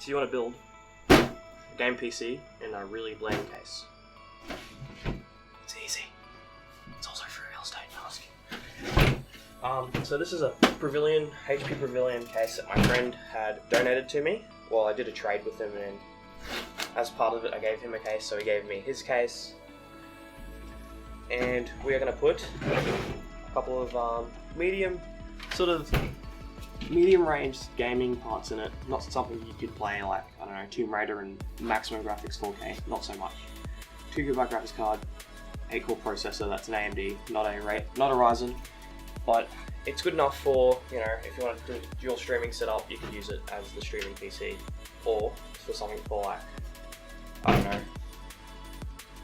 if you want to build a game PC in a really bland case, it's easy. It's also for real estate, ask. So this is a Pavilion, HP Pavilion case that my friend had donated to me. Well, I did a trade with him, and as part of it I gave him a case, so he gave me his case. And we are going to put a couple of medium range gaming parts in it. Not something you could play like, I don't know, Tomb Raider and maximum graphics 4K, not so much. 2GB graphics card, 8-core processor, that's an AMD, not a Ryzen, but it's good enough for, you know, if you want to do a dual streaming setup, you could use it as the streaming PC, or for something for like, I don't know,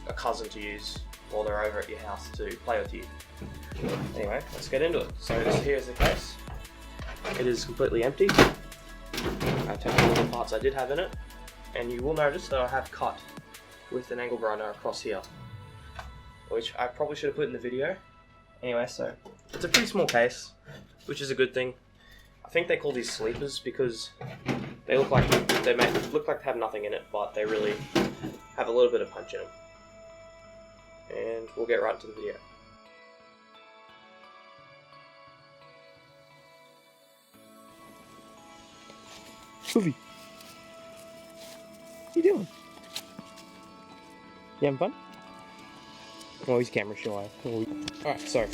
a cousin to use while they're over at your house to play with you. Anyway, let's get into it. So here's the case. It is completely empty. I've taken all the parts I did have in it, and you will notice that I have cut with an angle grinder across here, which I probably should have put in the video. Anyway, so it's a pretty small case, which is a good thing. I think they call these sleepers because they look like they have nothing in it, but they really have a little bit of punch in them. And we'll get right into the video. Poofy, what are you doing? You having fun? Oh, he's camera shy. Alright, so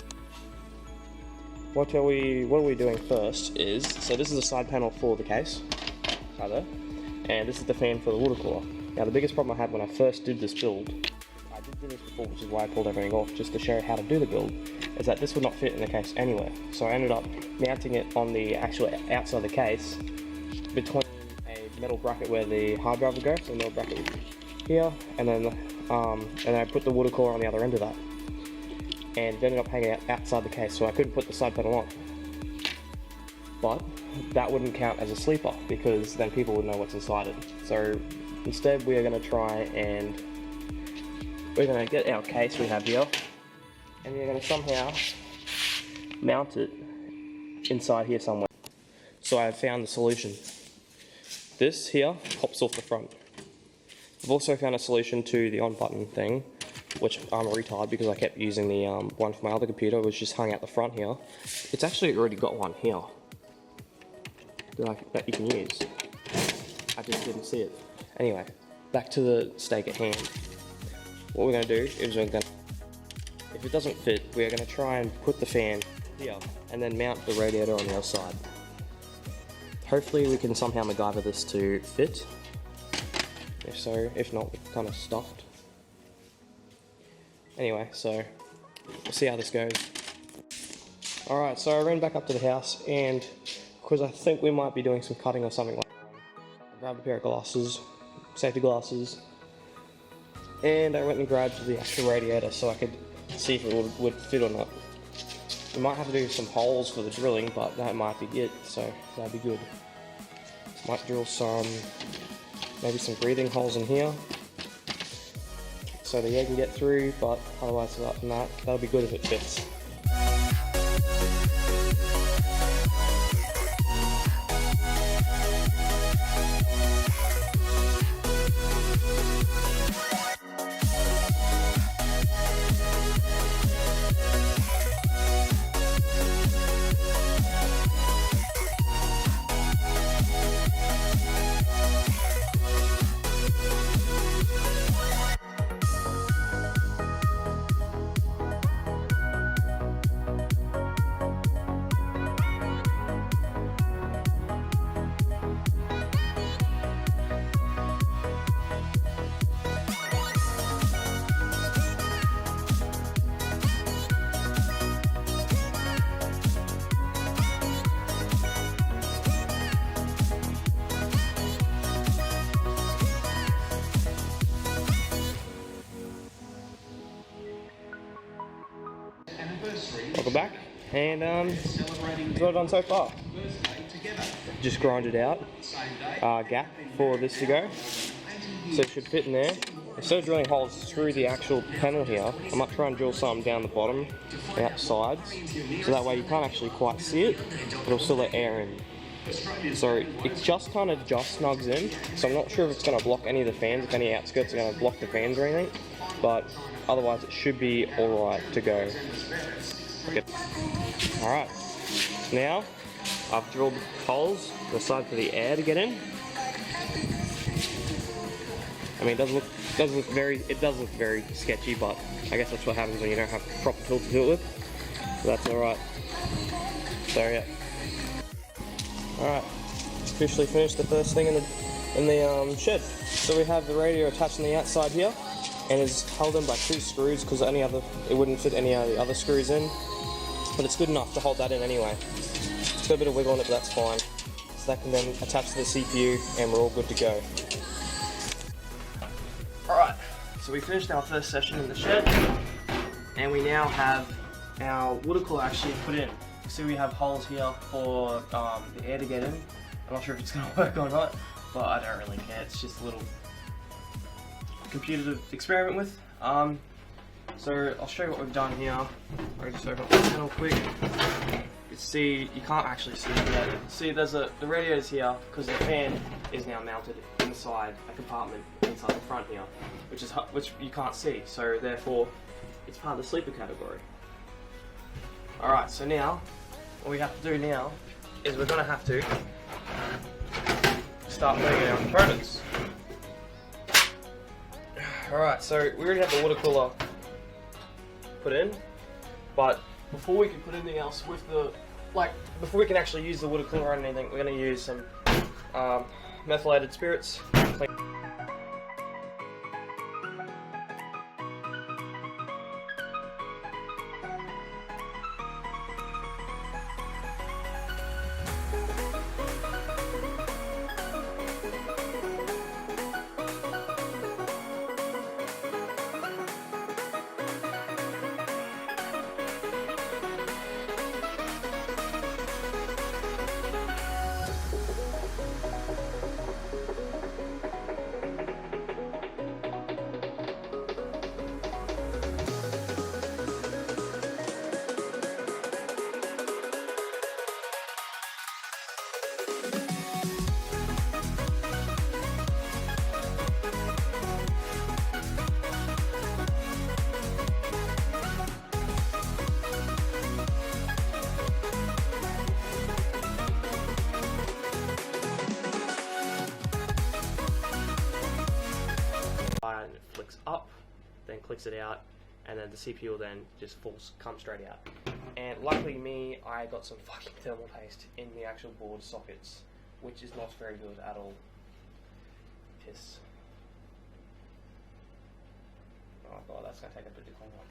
what are we doing first is, so this is the side panel for the case, right there, and this is the fan for the water cooler. Now the biggest problem I had when I first did this build, I did do this before, which is why I pulled everything off, just to show you how to do the build, is that this would not fit in the case anywhere. So I ended up mounting it on the actual outside of the case, between a metal bracket where the hard drive would go, so a metal bracket here, and then I put the water cooler on the other end of that. And it ended up hanging out outside the case, so I couldn't put the side panel on. But that wouldn't count as a sleeper, because then people would know what's inside it. So instead we are going to try and we're going to get our case we have here, and we're going to somehow mount it inside here somewhere. So I have found the solution. This here pops off the front. I've also found a solution to the on button thing, which I'm a retard because I kept using the one for my other computer, which just hung out the front here. It's actually already got one here that you can use. I just didn't see it. Anyway, back to the stake at hand. What we're going to do is if it doesn't fit, we're going to try and put the fan here and then mount the radiator on the other side. Hopefully we can somehow MacGyver this to fit. If so, if not, we're kind of stuffed. Anyway, so we'll see how this goes. Alright, so I ran back up to the house, and because I think we might be doing some cutting or something like that, I grabbed a pair of glasses, safety glasses, and I went and grabbed the actual radiator so I could see if it would fit or not. We might have to do some holes for the drilling, but that might be it, so that'd be good. Might drill maybe some breathing holes in here, so the air can get through, but otherwise other than that, that'll be good if it fits. Welcome back, and what I've done so far. Just grinded out gap for this to go, so it should fit in there. Instead of drilling holes through the actual panel here, I might try and drill some down the bottom and out the sides, so that way you can't actually quite see it, but it'll still let air in. So it just kind of snugs in, so I'm not sure if it's going to block any of the fans, if any outskirts are going to block the fans or anything, but otherwise it should be alright to go. Okay. Alright, now I've drilled holes to the side for the air to get in. I mean, it does look very sketchy, but I guess that's what happens when you don't have proper tools to do it with. So that's alright. So yeah. Alright, officially finished the first thing in the shed. So we have the radio attached on the outside here, and it's held in by 2 screws because it wouldn't fit any of the other screws in. But it's good enough to hold that in anyway. It's got a bit of wiggle in it, but that's fine. So that can then attach to the CPU, and we're all good to go. Alright, so we finished our first session in the shed, and we now have our water cooler actually put in. See, we have holes here for the air to get in. I'm not sure if it's going to work or not, but I don't really care. It's just a little computer to experiment with. So I'll show you what we've done here. I'll just open up the panel quick. You see, you can't actually see it yet. See, the radio's here because the fan is now mounted inside a compartment inside the front here, which you can't see. So therefore, it's part of the sleeper category. Alright, so now, what we have to do now is we're going to have to start putting in our components. Alright, so we already have the water cooler put in, but before we can put anything else with before we can actually use the water cooler on anything, we're going to use some methylated spirits. And it flicks up, then clicks it out, and then the CPU will then just come straight out. And luckily me, I got some fucking thermal paste in the actual board sockets, which is not very good at all. Piss. Oh god, that's gonna take a bit to clean up.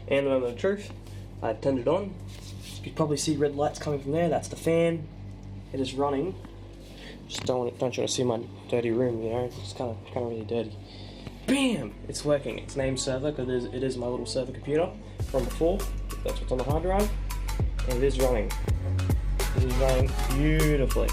And the moment of truth, I've turned it on. You can probably see red lights coming from there. That's the fan. It is running. Just don't you want to see my dirty room, you know? It's kind of really dirty. Bam! It's working. It's named server because it is my little server computer from before. That's what's on the hard drive, and it is running. It is running beautifully.